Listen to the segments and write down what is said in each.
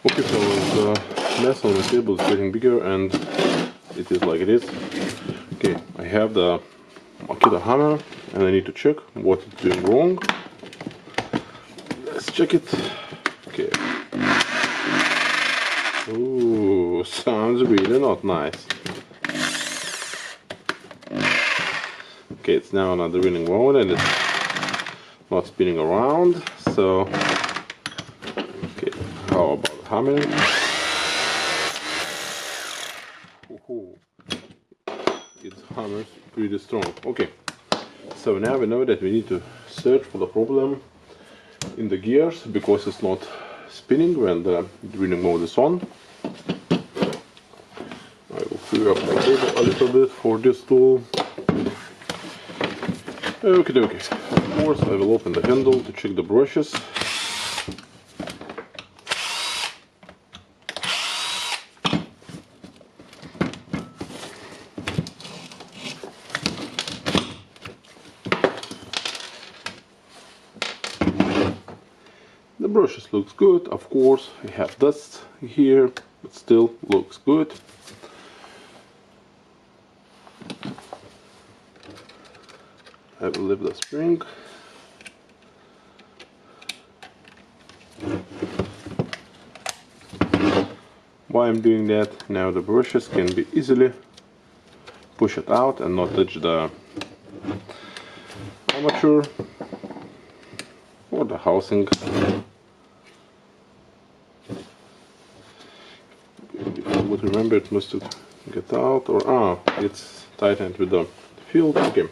Okay, fellas, the mess on the table is getting bigger and it is like it is. Okay, I have the Makita hammer and I need to check what it's doing wrong. Let's check it. Okay. Ooh, sounds really not nice. Okay, it's now not the winning mode and it's not spinning around, so okay, how about hammering? Ooh, it hammers pretty strong. Okay, so now we know that we need to search for the problem in the gears because it's not spinning when the winning mode is on. I will clear up the table a little bit for this tool. Okay, okay. Of course, I will open the handle to check the brushes. The brushes looks good. Of course, we have dust here, but still looks good. I will lift the spring. Why I'm doing that? Now the brushes can be easily pushed out and not touch the armature or the housing. If I would remember, it must get out, or it's tightened with the field. Okay.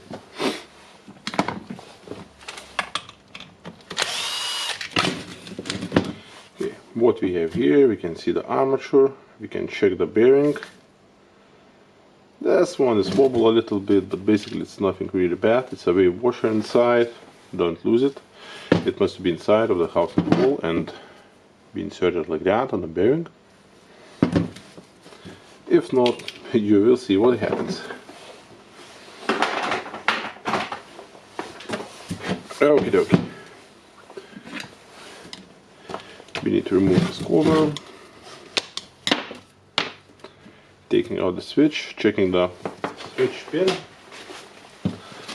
What we have here, we can see the armature, we can check the bearing. This one is wobble a little bit, but basically it's nothing really bad. It's a wave washer inside, don't lose it. It must be inside of the housing wall and be inserted like that on the bearing. If not, you will see what happens. Okie dokie. We need to remove this cover, taking out the switch, checking the switch pin.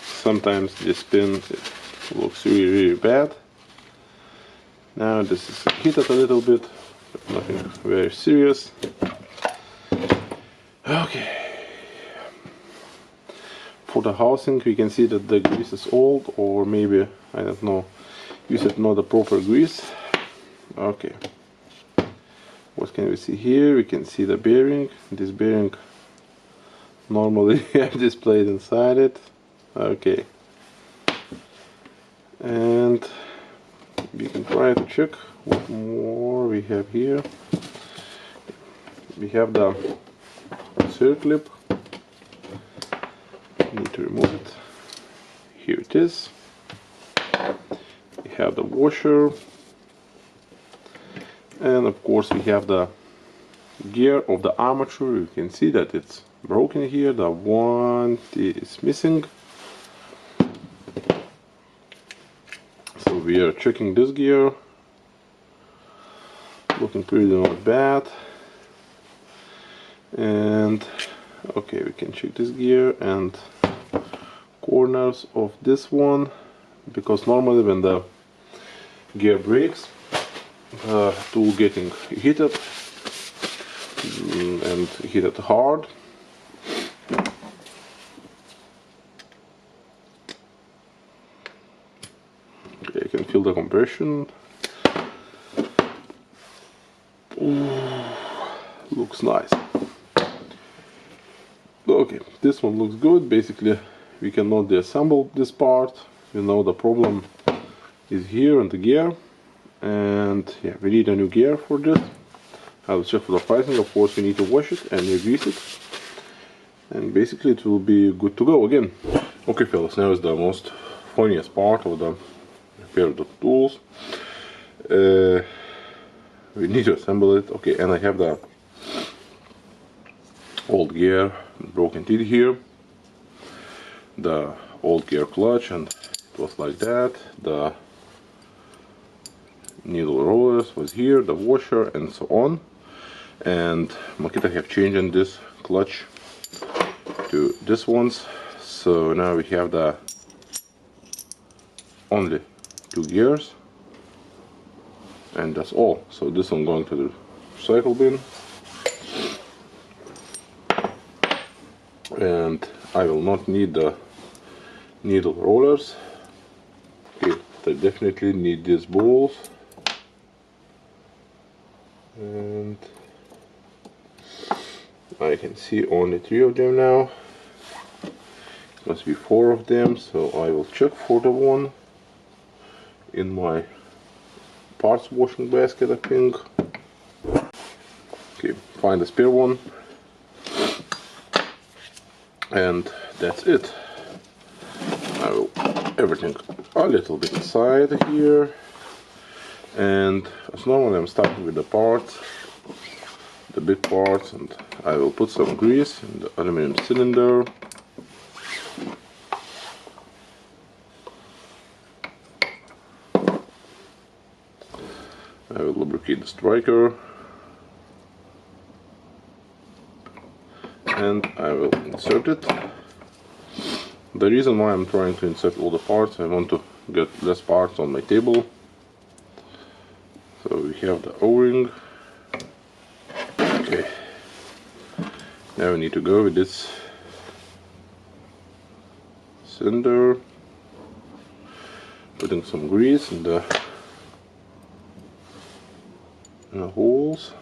Sometimes this pin looks really bad. Now this is heated a little bit, but nothing very serious. Okay. For the housing, we can see that the grease is old, or maybe, I don't know, use it not the proper grease. Okay, what can we see here? We can see the bearing. This bearing normally have this plate inside it. Okay, and we can try to check what more we have here. We have the circlip. Need to remove it. Here it is. We have the washer. And of course we have the gear of the armature. You can see that it's broken here. The one is missing. So we are checking this gear. Looking pretty not bad. And okay, we can check this gear and corners of this one, because normally when the gear breaks, tool getting heated and heated hard. Okay, I can feel the compression. Ooh, looks nice. Okay, this one looks good. Basically, we cannot disassemble this part. You know the problem is here on the gear. And yeah, we need a new gear for this. I will check for the pricing. Of course, we need to wash it and re-grease it, and basically it will be good to go again. Okay, fellas, now is the most funniest part of the repair of the tools. We need to assemble it. Okay, and I have the old gear, broken teeth here, the old gear clutch, and it was like that. The needle rollers was here, the washer, and so on. And Makita have changed this clutch to this ones, so now we have the only 2 gears, and that's all. So this one going to the recycle bin, and I will not need the needle rollers. Okay, I definitely need these balls, and I can see only 3 of them now. It must be 4 of them, so I will check for the one in my parts washing basket, I think. Okay, find the spare one, and that's it. I will everything a little bit aside here, and as normal I'm starting with the parts, the big parts, and I will put some grease in the aluminum cylinder. I will lubricate the striker, and I will insert it. The reason why I'm trying to insert all the parts, I want to get less parts on my table. So we have the O-ring. Okay, now we need to go with this cylinder, putting some grease in the holes.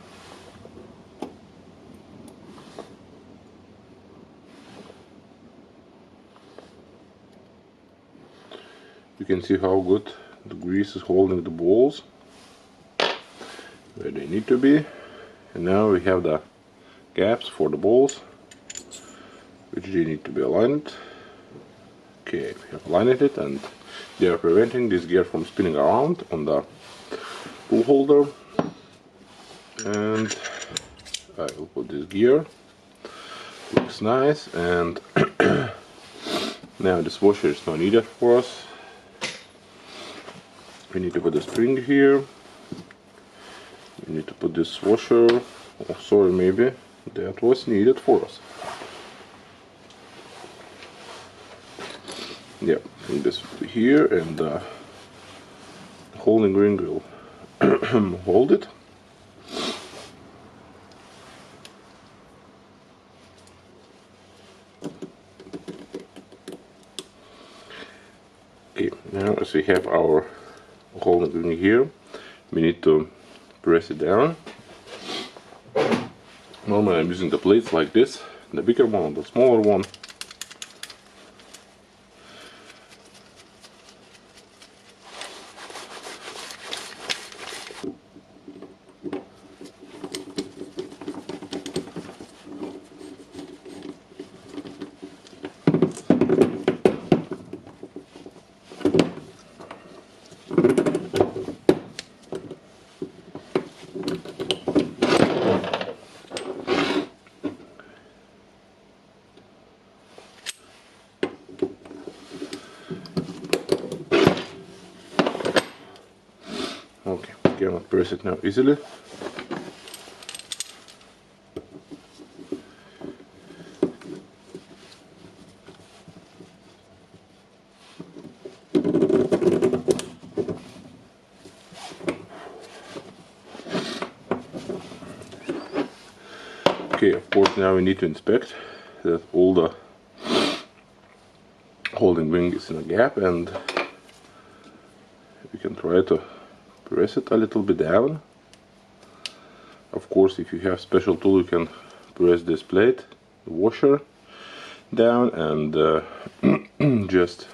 You can see how good the grease is holding the balls where they need to be. And now we have the gaps for the balls, which they need to be aligned. Okay, we have aligned it, and they are preventing this gear from spinning around on the pull holder. And I will put this gear. Looks nice, and now this washer is not needed for us. We need to put a spring here. We need to put this washer. Oh, sorry, maybe that was needed for us. Yeah, bring this here, and the holding ring will hold it. Okay, now as we have our holding ring here, we need to press it down. Normally I'm using the plates like this, the bigger one and the smaller one. Okay, cannot press it now easily. Okay, of course now we need to inspect that all the holding ring is in a gap, and we can try to press it a little bit down. Of course, if you have special tool, you can press this plate, the washer, down, and just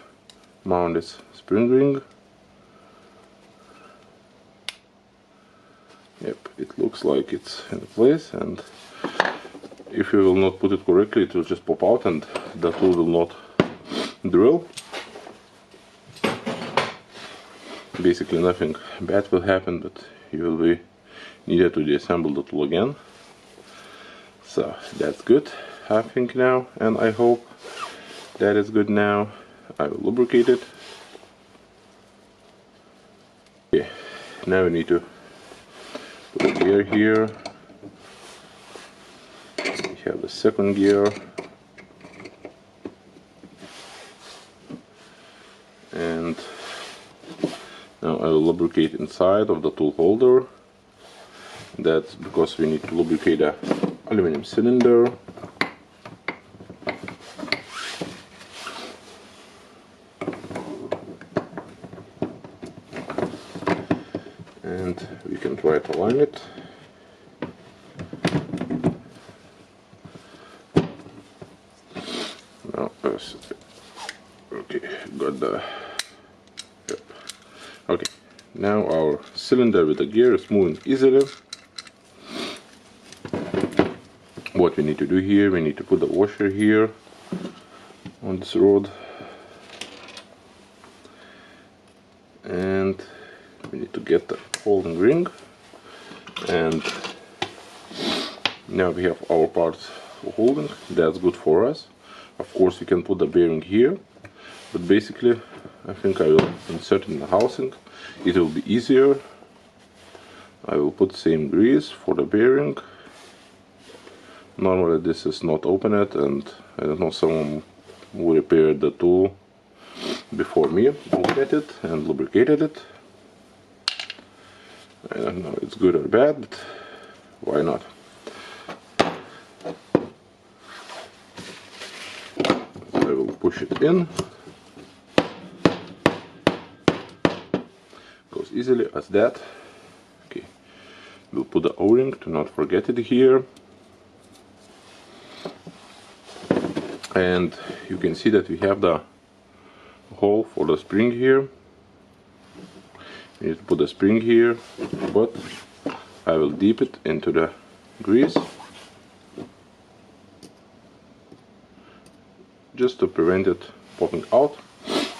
mount this spring ring. Yep, it looks like it's in place, and if you will not put it correctly, it will just pop out and the tool will not drill. Basically nothing bad will happen, but you will be needed to disassemble the tool again. So that's good, I think now, and I hope that is good now. I will lubricate it. Okay. now we need to put a gear here. We have the second gear, and now I will lubricate inside of the tool holder. That's because we need to lubricate a aluminum cylinder. And we can try to align it. Now, okay, got the. Yep. Okay, now our cylinder with the gear is moving easily. What we need to do here, we need to put the washer here on this rod, and we need to get the holding ring, and now we have our parts for holding. That's good for us. Of course you can put the bearing here, but basically I think I will insert it in the housing. It will be easier. I will put same grease for the bearing. Normally this is not opened, and I don't know, someone who repaired the tool before me opened it and lubricated it. I don't know if it's good or bad, but why not? I will push it in. Goes easily as that. Okay, we'll put the O-ring to not forget it here. And you can see that we have the hole for the spring here. We need to put the spring here, but I will dip it into the grease just to prevent it popping out.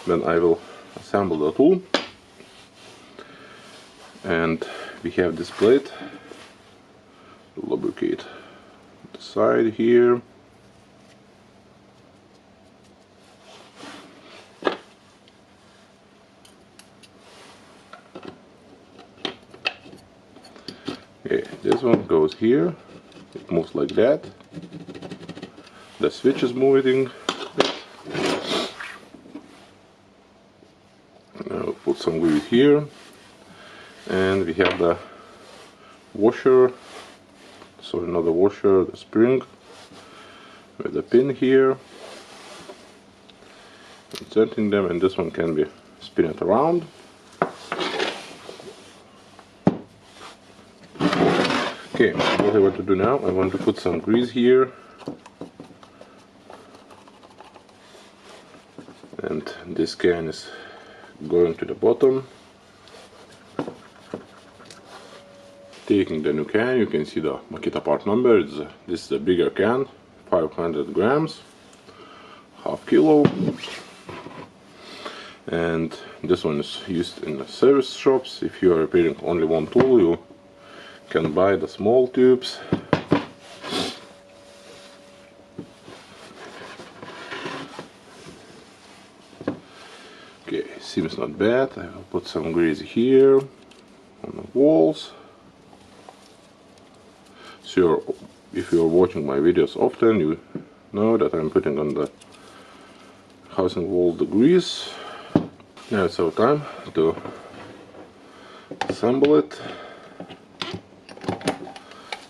Then I will assemble the tool, and we have this plate to lubricate the side here. Okay, this one goes here, it moves like that. The switch is moving. Now put some grease here, and we have the washer, sorry, not the washer, the spring with the pin here. Inserting them, and this one can be spin it around. Okay, what I want to do now, I want to put some grease here, and this can is going to the bottom. Taking the new can, you can see the Makita part number. This is the bigger can, 500 grams, half kilo, and this one is used in the service shops. If you are repairing only one tool, you can buy the small tubes. Okay, seems not bad. I will put some grease here on the walls. So if you are watching my videos often, you know that I'm putting on the housing wall the grease. Now it's our time to assemble it.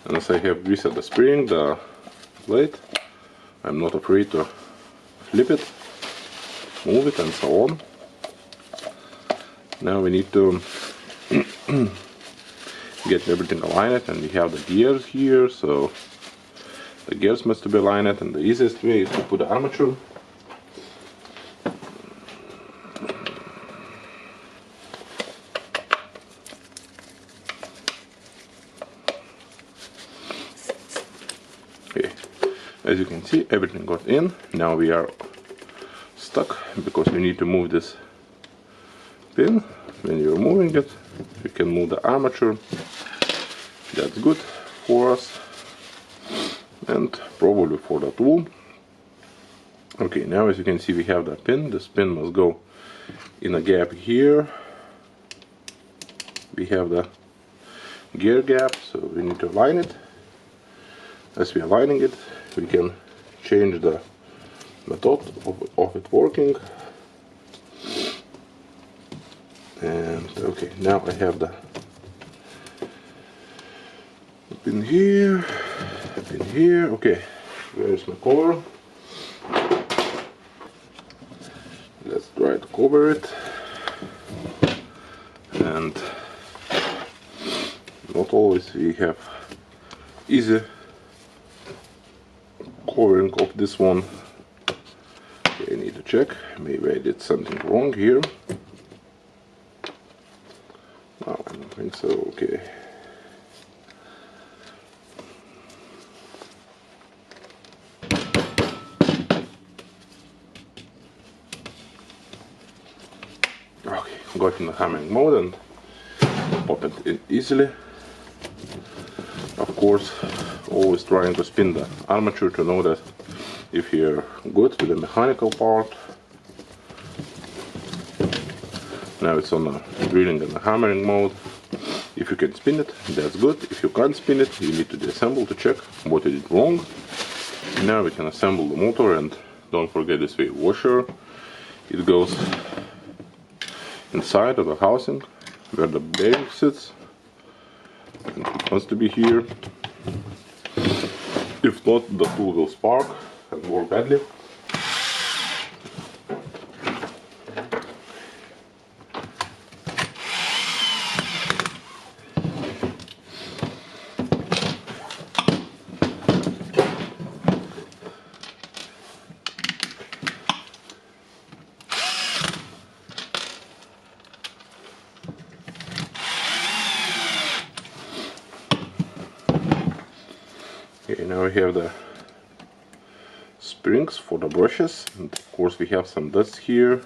And as I have greased the spring, the plate, I'm not afraid to flip it, move it, and so on. Now we need to get everything aligned, and we have the gears here, so the gears must be aligned, and the easiest way is to put the armature. Okay, as you can see, everything got in. Now we are stuck because we need to move this pin. When you're moving it, you can move the armature. That's good for us and probably for the tool. Okay, now as you can see, we have the pin. This pin must go in a gap here. we have the gear gap, so we need to align it. As we are aligning it, we can change the method of it working. And okay, now I have the pin here, okay, where's my cover? Let's try to cover it. And not always we have easy covering of this one. Okay, I need to check, maybe I did something wrong here. No, I don't think so. Okay. Okay, got in the hammering mode and pop it in easily. Of course, always trying to spin the armature to know that if you're good with the mechanical part. Now it's on the drilling and the hammering mode. If you can spin it, that's good. If you can't spin it, you need to disassemble to check what you did wrong. Now we can assemble the motor, and don't forget this wave washer. It goes inside of the housing where the bearing sits, and it wants to be here. If not, the tool will spark and work badly. Okay, now we have the springs for the brushes, and of course we have some dust here.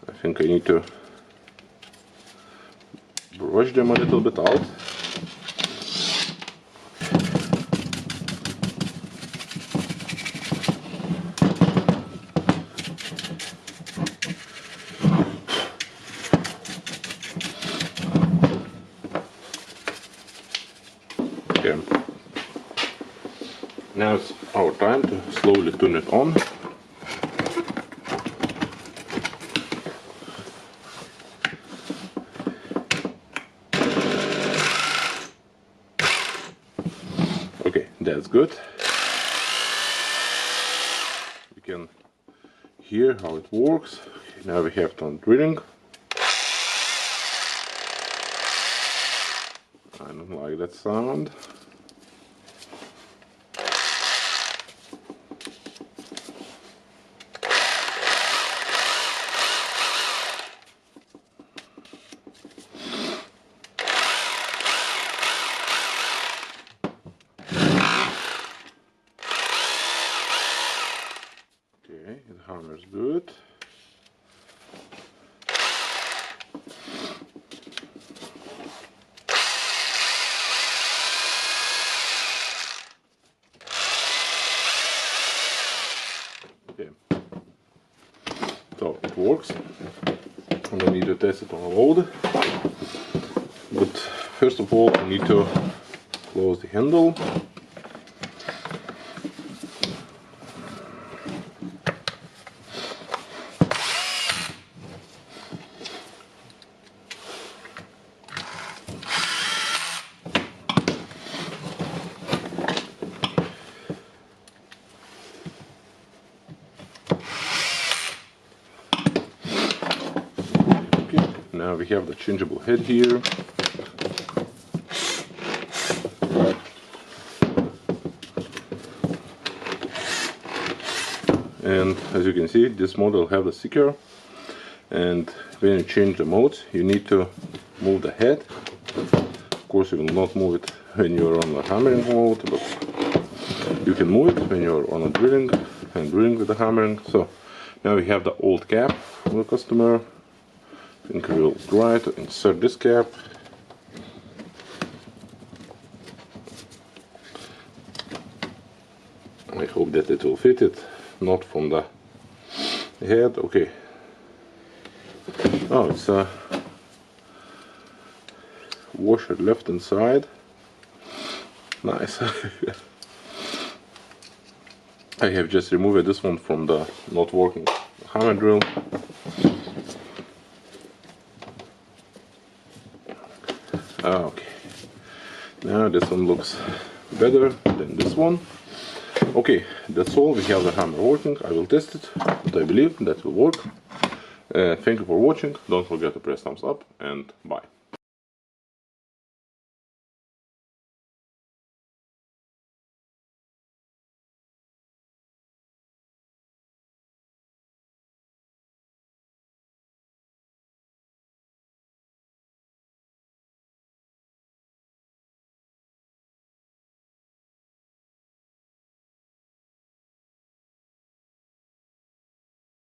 I think I need to brush them a little bit out. Okay. Now it's our time to slowly turn it on. Okay, that's good. We can hear how it works. Okay, now we have done drilling. I don't like that sound. Okay, the hammer's good. Okay, so it works. And I need to test it on a load. But first of all, I need to close the handle. Now we have the changeable head here. And as you can see, this model have the sticker, and when you change the modes, you need to move the head. Of course, you will not move it when you're on the hammering mode, but you can move it when you're on a drilling and drilling with the hammering. So now we have the old cap for the customer. I think we will try to insert this cap. I hope that it will fit it, not from the head. Okay. Oh, it's washer left inside. Nice. I have just removed this one from the not working hammer drill. Okay, now this one looks better than this one. Okay, that's all. We have the hammer working. I will test it, but I believe that will work. Thank you for watching. Don't forget to press thumbs up, and bye.